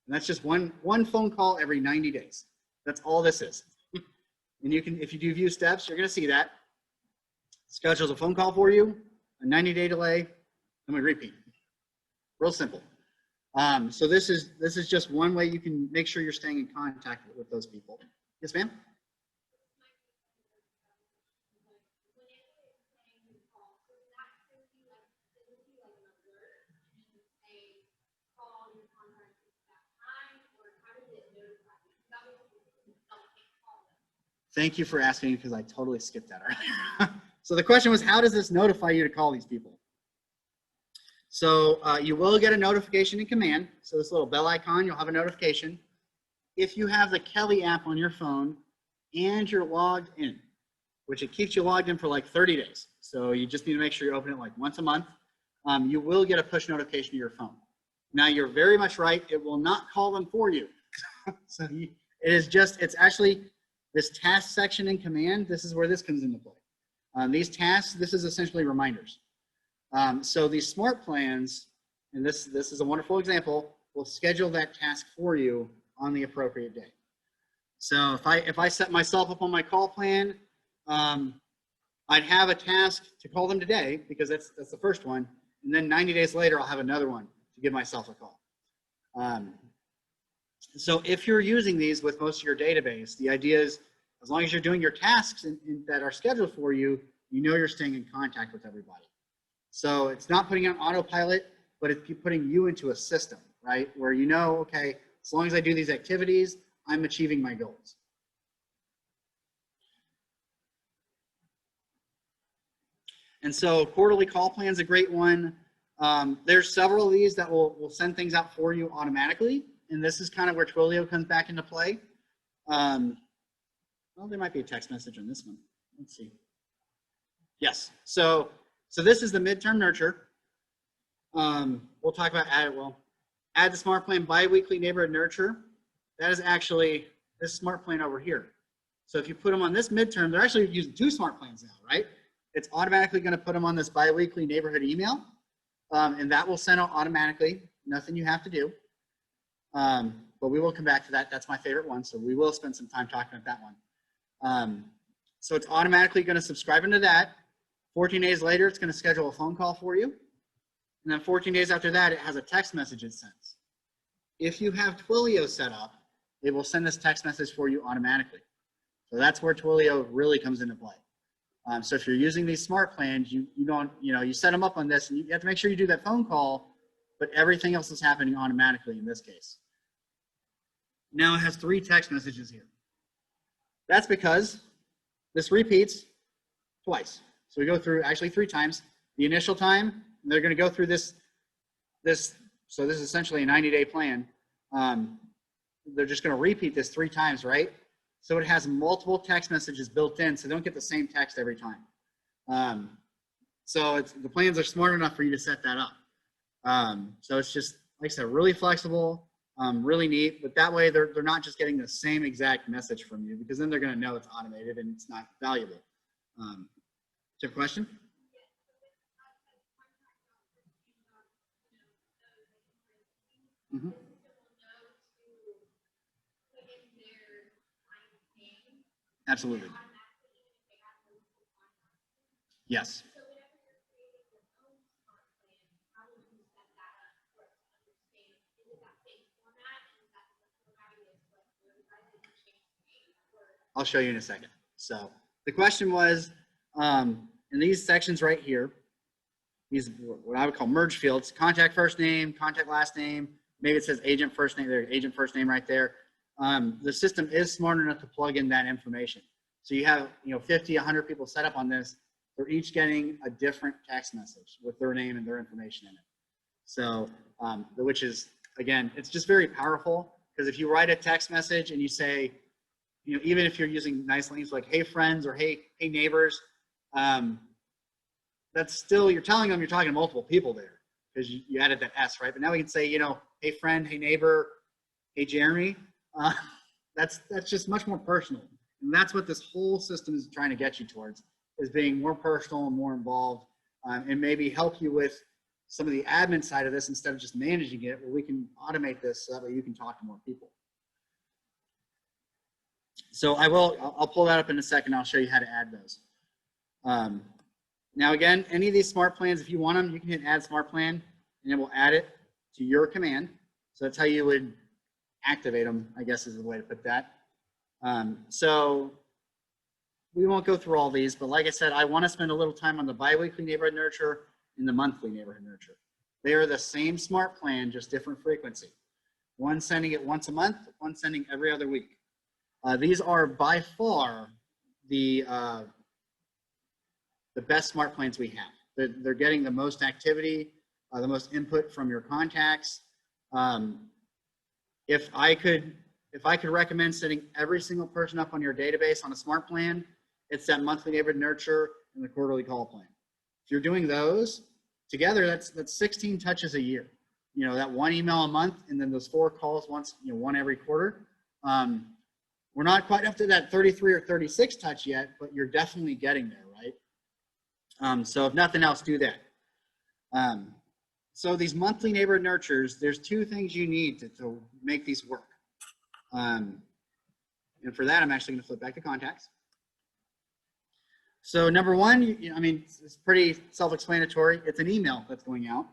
A: And that's just one phone call every 90 days. That's all this is. And you can, if you do view steps, you're going to see that. Schedules a phone call for you, a 90-day delay, and we repeat. Real simple. So this is just one way you can make sure you're staying in contact with those people. Yes, ma'am? Thank you for asking, because I totally skipped that earlier. So the question was, how does this notify you to call these people? So you will get a notification in command. So this little bell icon, you'll have a notification. If you have the Kelly app on your phone and you're logged in, which it keeps you logged in for like 30 days. So you just need to make sure you open it like once a month. You will get a push notification to your phone. Now you're very much right. It will not call them for you. So it is just, it's actually this task section in command. This is where this comes into play. These tasks, this is essentially reminders. So these smart plans, and this is a wonderful example, will schedule that task for you on the appropriate day. So if I set myself up on my call plan, I'd have a task to call them today, because that's the first one, and then 90 days later I'll have another one to give myself a call. So if you're using these with most of your database, the idea is, as long as you're doing your tasks that are scheduled for you, you know you're staying in contact with everybody. So it's not putting on autopilot, but it's putting you into a system, right? Where you know, okay, as long as I do these activities, I'm achieving my goals. And so quarterly call plan is a great one. There's several of these that will send things out for you automatically. And this is kind of where Twilio comes back into play. Well, there might be a text message on this one. Let's see. Yes. So this is the midterm nurture. We'll talk about add the smart plan biweekly neighborhood nurture. That is actually this smart plan over here. So if you put them on this midterm, they're actually using 2 smart plans now, right? It's automatically going to put them on this biweekly neighborhood email, and that will send out automatically. Nothing you have to do. But we will come back to that. That's my favorite one, so we will spend some time talking about that one. So it's automatically going to subscribe into that. 14 days later, it's going to schedule a phone call for you. And then 14 days after that, it has a text message it sends. If you have Twilio set up, it will send this text message for you automatically. So that's where Twilio really comes into play. So if you're using these smart plans, you set them up on this, and you have to make sure you do that phone call, but everything else is happening automatically in this case. Now it has 3 text messages here. That's because this repeats twice. So we go through actually 3 times. The initial time, and they're going to go through this. So this is essentially a 90-day plan. They're just going to repeat this 3 times, right? So it has multiple text messages built in, so they don't get the same text every time. So the plans are smart enough for you to set that up. So it's just, like I said, really flexible, really neat. But that way, they're not just getting the same exact message from you, because then they're going to know it's automated and it's not valuable. Do you have a question? Mm-hmm. Absolutely. Yes. I'll show you in a second. So the question was, in these sections right here, these what I would call merge fields: contact first name, contact last name. Maybe it says agent first name. There's agent first name right there. The system is smart enough to plug in that information. So you have 50, 100 people set up on this. they're each getting a different text message with their name and their information in it. So, which is, again, it's just very powerful, because if you write a text message and you say, you know, even if you're using nice links like, hey friends, or hey neighbors, that's still, you're telling them you're talking to multiple people there, because you added that S, right? But now we can say, you know, hey friend, hey neighbor, hey Jeremy. That's just much more personal. And that's what this whole system is trying to get you towards, is being more personal and more involved, and maybe help you with some of the admin side of this instead of just managing it, where we can automate this so that way you can talk to more people. So I'll pull that up in a second. I'll show you how to add those. Now again, any of these smart plans, if you want them, you can hit add smart plan and it will add it to your command. So that's how you would activate them, I guess is the way to put that. So we won't go through all these, but like I said, I want to spend a little time on the biweekly neighborhood nurture and the monthly neighborhood nurture. They are the same smart plan, just different frequency. One sending it once a month, one sending every other week. These are by far the best smart plans we have. They're getting the most activity, the most input from your contacts. If I could recommend setting every single person up on your database on a smart plan, it's that monthly neighborhood nurture and the quarterly call plan. If you're doing those together, that's 16 touches a year. You know, that one email a month, and then those 4 calls once, you know, one every quarter. We're not quite up to that 33 or 36 touch yet, but you're definitely getting there, right? So if nothing else, do that. So these monthly neighborhood nurtures, there's 2 things you need to make these work. And for that, I'm actually going to flip back to contacts. So number 1, I mean, it's pretty self-explanatory. It's an email that's going out.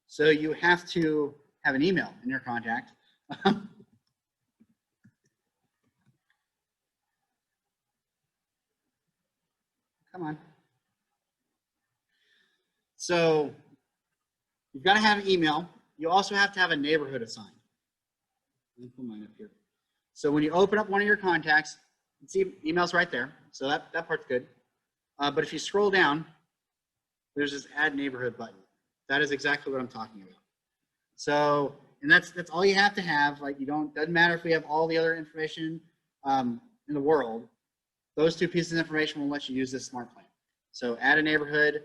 A: So you have to have an email in your contact. Come on. So you've got to have an email. You also have to have a neighborhood assigned. Let me put mine up here. So when you open up one of your contacts, you see email's right there. So that part's good. But if you scroll down, there's this add neighborhood button. That is exactly what I'm talking about. So, and that's all you have to have. Like, doesn't matter if we have all the other information in the world. Those 2 pieces of information will let you use this smart plan. So add a neighborhood,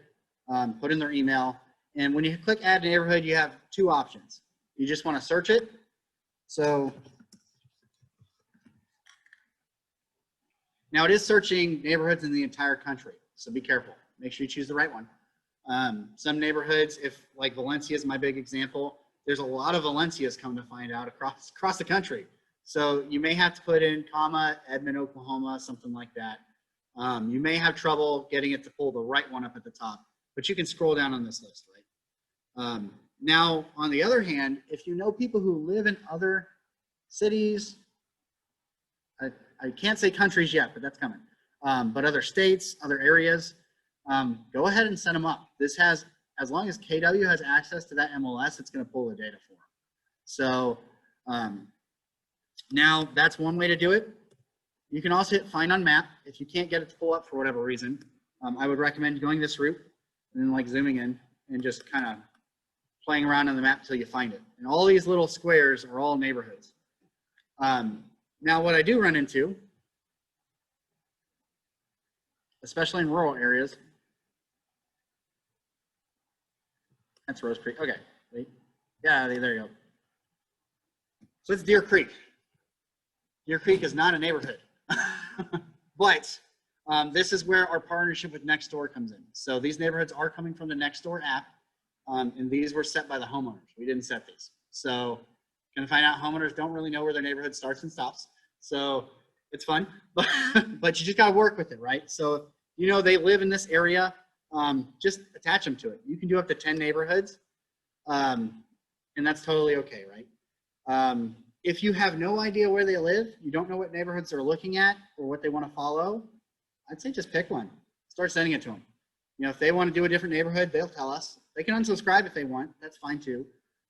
A: put in their email, and when you click add neighborhood, you have 2 options. You just want to search it. So now it is searching neighborhoods in the entire country, so be careful. Make sure you choose the right one. Some neighborhoods, if like Valencia is my big example, there's a lot of Valencias come to find out across the country. So you may have to put in comma, Edmond, Oklahoma, something like that. You may have trouble getting it to pull the right one up at the top, but you can scroll down on this list, right? Now, on the other hand, if you know people who live in other cities, I can't say countries yet, but that's coming. But other states, other areas, go ahead and set them up. This has, as long as KW has access to that MLS, it's going to pull the data for them. So now that's one way to do it. You can also hit find on map. If you can't get it to pull up for whatever reason, I would recommend going this route and then like zooming in and just kind of playing around on the map until you find it. And all these little squares are all neighborhoods. Now what I do run into, especially in rural areas, that's Rose Creek. Okay, wait. Yeah, there you go. So it's Deer Creek. Deer Creek is not a neighborhood, but this is where our partnership with Nextdoor comes in. So these neighborhoods are coming from the Nextdoor app, and these were set by the homeowners. We didn't set these. So gonna find out homeowners don't really know where their neighborhood starts and stops. So it's fun, but you just gotta work with it, right? So you know they live in this area, just attach them to it. You can do up to 10 neighborhoods, and that's totally okay, right? If you have no idea where they live, you don't know what neighborhoods they're looking at or what they want to follow, I'd say just pick one. Start sending it to them. You know, if they want to do a different neighborhood, they'll tell us. They can unsubscribe if they want. That's fine too.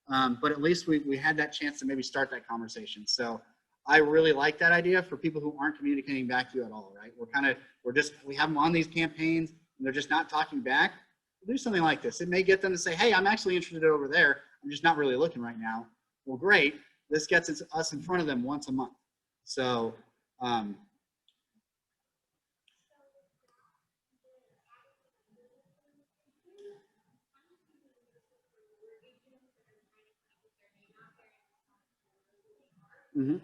A: But at least we had that chance to maybe start that conversation. So I really like that idea for people who aren't communicating back to you at all, right? We have them on these campaigns. and they're just not talking back, do something like this. It may get them to say, hey, I'm actually interested over there. I'm just not really looking right now. Well, great. This gets us in front of them once a month. So, mhm.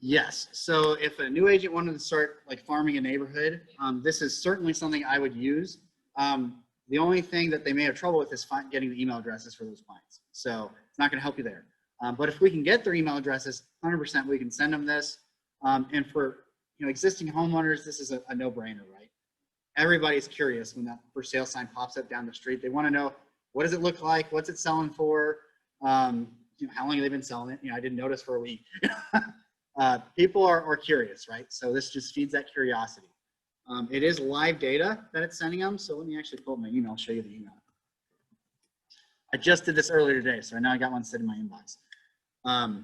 A: Yes. So if a new agent wanted to start like farming a neighborhood, this is certainly something I would use. The only thing that they may have trouble with is getting the email addresses for those clients. So it's not going to help you there. But if we can get their email addresses, 100% we can send them this. And for existing homeowners, this is a no-brainer, right? Everybody's curious when that for sale sign pops up down the street. They want to know, what does it look like? What's it selling for? How long have they been selling it? I didn't notice for a week. People are curious, right? So this just feeds that curiosity. It is live data that it's sending them. So let me actually pull up my email, show you the email. I just did this earlier today, so now I got one sitting in my inbox.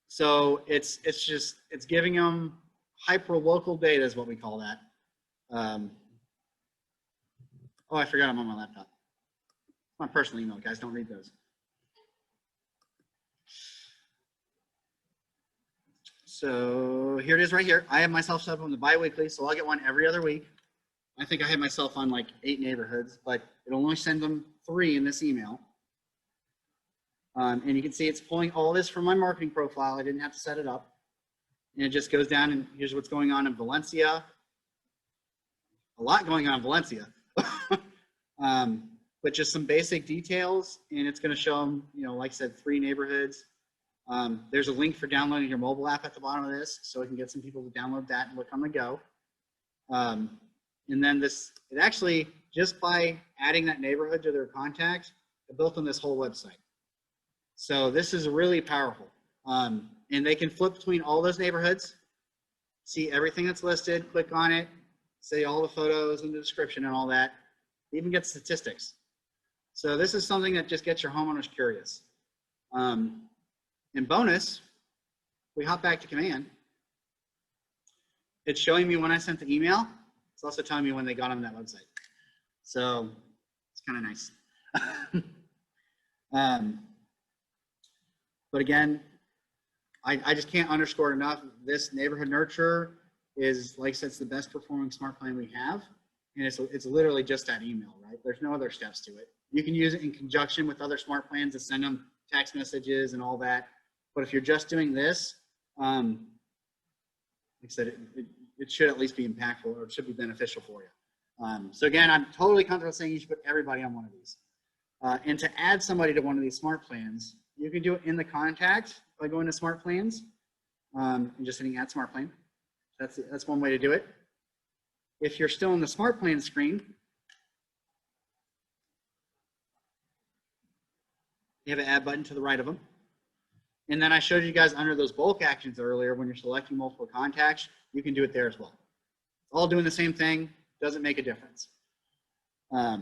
A: So it's giving them hyper local data is what we call that. Oh, I forgot I'm on my laptop. My personal email, guys, don't read those. So here it is right here. I have myself set up on the biweekly, so I'll get one every other week. I think I have myself on like 8 neighborhoods, but it'll only send them 3 in this email. And you can see it's pulling all this from my marketing profile. I didn't have to set it up. And it just goes down, and here's what's going on in Valencia. A lot going on in Valencia. But just some basic details, and it's going to show them, like I said, 3 neighborhoods. There's a link for downloading your mobile app at the bottom of this, so we can get some people to download that and look on the go. And then it actually, just by adding that neighborhood to their contacts, it built on this whole website. So this is really powerful. And they can flip between all those neighborhoods, see everything that's listed, click on it, see all the photos and the description and all that, even get statistics. So this is something that just gets your homeowners curious. In bonus, we hop back to command. It's showing me when I sent the email. It's also telling me when they got on that website. So it's kind of nice. But again, I just can't underscore enough. This neighborhood nurture is, like I said, it's the best performing smart plan we have. And it's literally just that email, right? There's no other steps to it. You can use it in conjunction with other smart plans to send them text messages and all that. But if you're just doing this, like I said, it should at least be impactful, or it should be beneficial for you. So again, I'm totally comfortable saying you should put everybody on one of these. And to add somebody to one of these smart plans, you can do it in the contact by going to smart plans and just hitting add smart plan. That's one way to do it. If you're still in the smart plan screen, you have an add button to the right of them. And then I showed you guys under those bulk actions earlier, when you're selecting multiple contacts, you can do it there as well. All doing the same thing, doesn't make a difference. Now,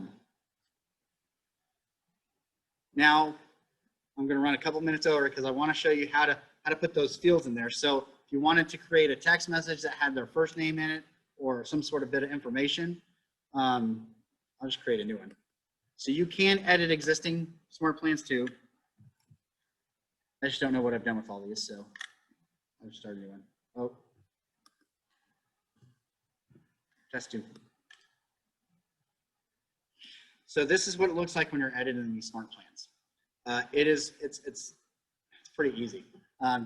A: I'm going to run a couple minutes over because I want to show you how to put those fields in there. So if you wanted to create a text message that had their first name in it or some sort of bit of information, I'll just create a new one. So you can edit existing smart plans too. I just don't know what I've done with all these, so I'll just start a new one. Oh, test 2. So this is what it looks like when you're editing these smart plans. It's pretty easy.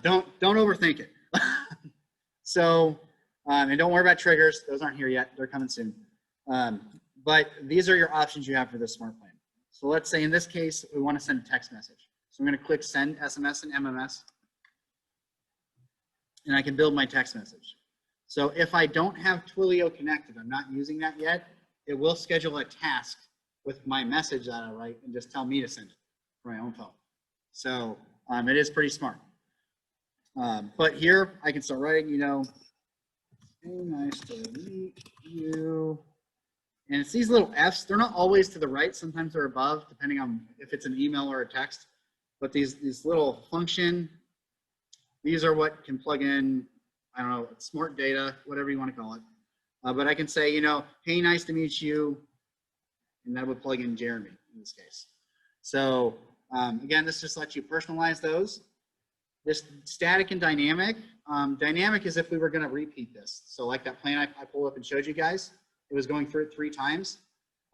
A: Don't overthink it. So, and don't worry about triggers. Those aren't here yet. They're coming soon. But these are your options you have for this smart plan. So let's say in this case, we want to send a text message. So I'm going to click send SMS and MMS, and I can build my text message. So if I don't have Twilio connected, I'm not using that yet, it will schedule a task with my message that I write and just tell me to send it from my own phone. So it is pretty smart. But here I can start writing, hey, nice to meet you. And it's these little F's. They're not always to the right. Sometimes they're above, depending on if it's an email or a text. But these little function, these are what can plug in, I don't know, smart data, whatever you want to call it. But I can say, you know, hey, nice to meet you. And that would plug in Jeremy in this case. So again, this just lets you personalize those. This static and dynamic. Dynamic is if we were going to repeat this. So like that plan I pulled up and showed you guys, it was going through it 3 times.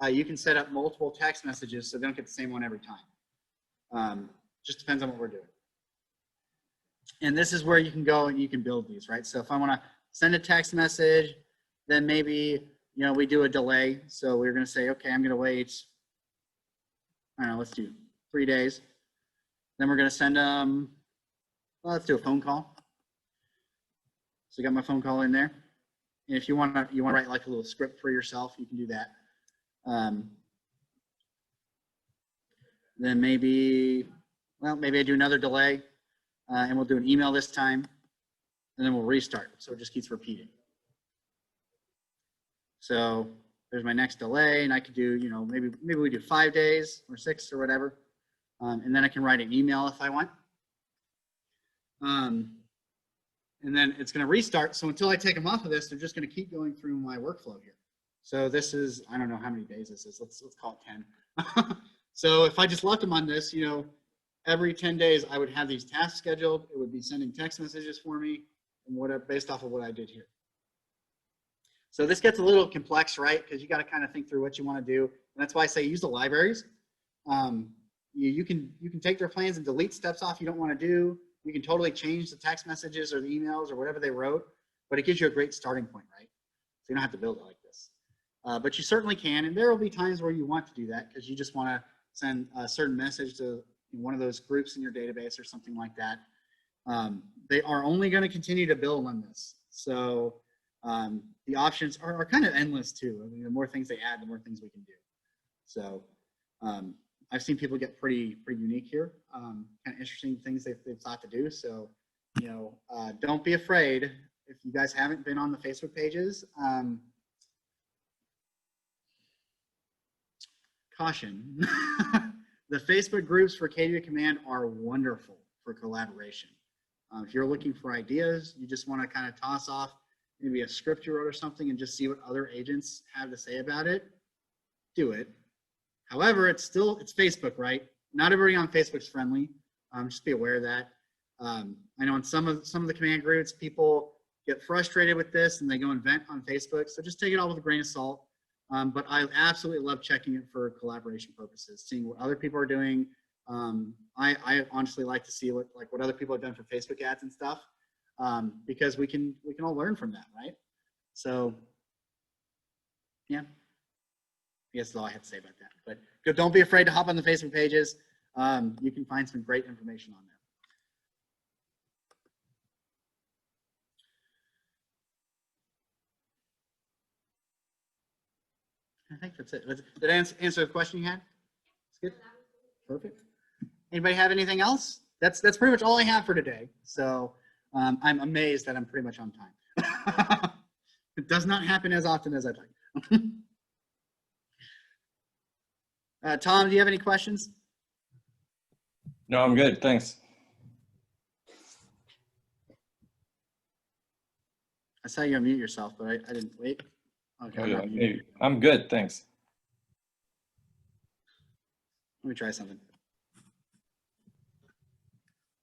A: You can set up multiple text messages so they don't get the same one every time. Just depends on what we're doing. And this is where you can go and you can build these, right? So if I want to send a text message, then maybe, you know, we do a delay. So we're going to say, okay, I'm going to wait, I don't know, let's do 3 days. Then we're going to send them, well, let's do a phone call. So I got my phone call in there. And if you want to write like a little script for yourself, you can do that. Then maybe I do another delay, and we'll do an email this time, and then we'll restart. So it just keeps repeating. So there's my next delay, and I could do, you know, maybe we do 5 days or 6 or whatever, and then I can write an email if I want. And then it's going to restart. So until I take them off of this, they're just going to keep going through my workflow here. So this is, I don't know how many days this is. Let's call it 10. So if I just left them on this, you know, every 10 days I would have these tasks scheduled. It would be sending text messages for me and whatever, based off of what I did here. So this gets a little complex, right? Because you got to kind of think through what you want to do. And that's why I say use the libraries. You can take their plans and delete steps off you don't want to do. You can totally change the text messages or the emails or whatever they wrote, but it gives you a great starting point, right? So you don't have to build it like this. But you certainly can, and there will be times where you want to do that because you just want to send a certain message to one of those groups in your database or something like that. They are only going to continue to build on this. So the options are kind of endless too. I mean, the more things they add, the more things we can do. So I've seen people get pretty unique here. Kind of interesting things they've thought to do. So, you know, don't be afraid if you guys haven't been on the Facebook pages. Caution. The Facebook groups for KDB Command are wonderful for collaboration. If you're looking for ideas, you just want to kind of toss off maybe a script you wrote or something and just see what other agents have to say about it, do it. However, it's Facebook, right? Not everybody on Facebook's friendly. Just be aware of that. I know in some of the command groups, people get frustrated with this and they go and vent on Facebook. So just take it all with a grain of salt. But I absolutely love checking it for collaboration purposes, seeing what other people are doing. I honestly like to see what other people have done for Facebook ads and stuff, because we can all learn from that, right? So, yeah. I guess that's all I have to say about that. But don't be afraid to hop on the Facebook pages. You can find some great information on there. I think that's it. Did I answer the question you had? That's good. Perfect. Anybody have anything else? That's pretty much all I have for today. So I'm amazed that I'm pretty much on time. It does not happen as often as I'd like. Tom, do you have any questions?
B: No, I'm good. Thanks.
A: I saw you unmute yourself, but I didn't wait. Okay.
B: Oh, yeah, maybe. I'm good. Thanks.
A: Let me try something.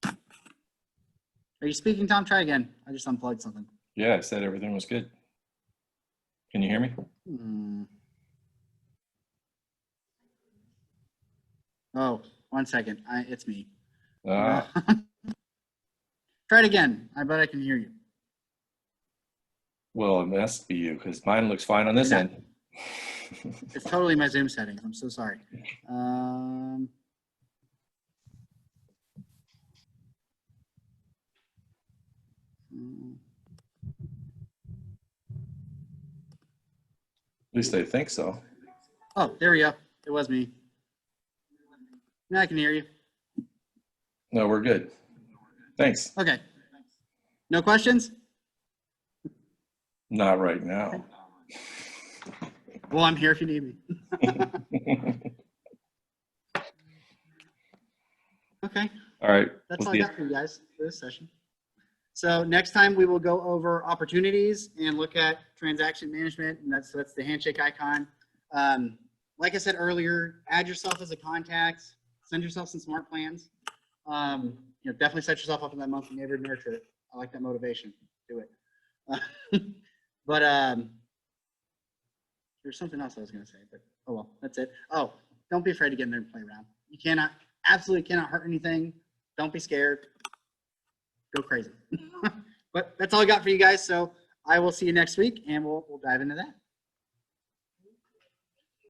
A: Are you speaking, Tom? Try again. I just unplugged something.
B: Yeah, I said everything was good. Can you hear me?
A: Oh, 1 second. It's me.
B: Ah.
A: Try it again. I bet I can hear you.
B: Well, it must be you because mine looks fine on this end.
A: It's totally my Zoom settings. I'm so sorry.
B: At least I think so.
A: Oh, there we go. It was me. Now I can hear you.
B: No, we're good. Thanks.
A: Okay. No questions?
B: Not right now.
A: Well, I'm here if you need me. Okay,
B: All right.
A: that's
B: We'll
A: all I
B: see you.
A: got for you guys for this session. So next time we will go over opportunities and look at transaction management, and that's the handshake icon. Like I said earlier, add yourself as a contact, send yourself some smart plans. Definitely set yourself up in that monthly neighborhood nurture. I like that motivation. Do it. But there's something else I was going to say, but oh well, that's it. Oh, don't be afraid to get in there and play around. You absolutely cannot hurt anything. Don't be scared. Go crazy. But that's all I got for you guys. So I will see you next week, and we'll dive into that.